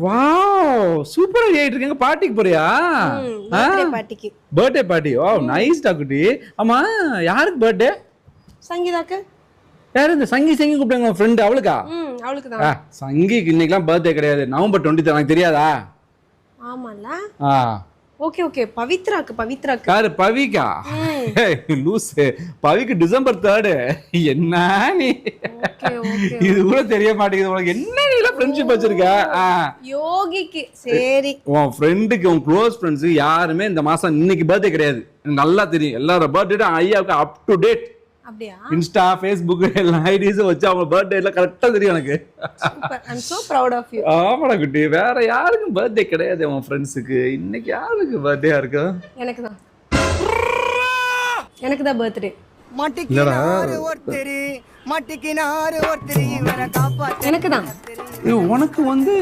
Wow சூப்பரா ஆயிட்டு இருக்கீங்க. பார்ட்டிக்கு போறியா? பர்த்டே பார்ட்டிக்கு. Birthday party. ஓ நைஸ் டாக்குட்டி. ஆமா யாருக்கு பர்த்டே? சங்கீதாக்கு. யாரு இந்த சங்கி கூப்பிட்டாங்க உங்க ஃப்ரெண்ட்? அவளுக்கா? அவளுக்கு தான். சங்கிக்கு இன்னைக்குலாம் பர்த்டே கிடையாது. நவம்பர் 20 எனக்கு தெரியாதா? ஆமால. ஓகே ஓகே பவித்ராக்கு. யாரு பவிக்கா? லூஸ். பவிக்கு டிசம்பர் 3. என்ன நீ இது கூட தெரிய மாட்டேங்குது உனக்கு. என்ன நீ எல்லாம் ஃப்ரெண்ட்ஷிப் வச்சிருக்க? யோகிக்கு சரி. உன் ஃப்ரெண்டுக்கு உன் க்ளோஸ் ஃப்ரெண்ட்ஸ் யாருமே இந்த மாசம் இன்னைக்கு பர்த்டே கிடையாது. எனக்கு நல்லா தெரியும். எல்லாரோட பர்த்டே ஐயாவுக்கு அப் டு டேட். அப்படியா? இன்ஸ்டா ஃபேஸ்புக் எல்லா ஐடிஸும் வச்சு அவங்க பர்த்டே எல்லாம் கரெக்டா தெரியும் எனக்கு. Super. I am so proud of you. ஆமாடா குட்டி. வேற யாருக்கும் பர்த்டே கிடையாது உன் ஃப்ரெண்ட்ஸுக்கு. இன்னைக்கு யாருக்கு பர்த்டே இருக்கு? எனக்கு தான் பர்த்டே. எனக்கு தான். உனக்கு வந்து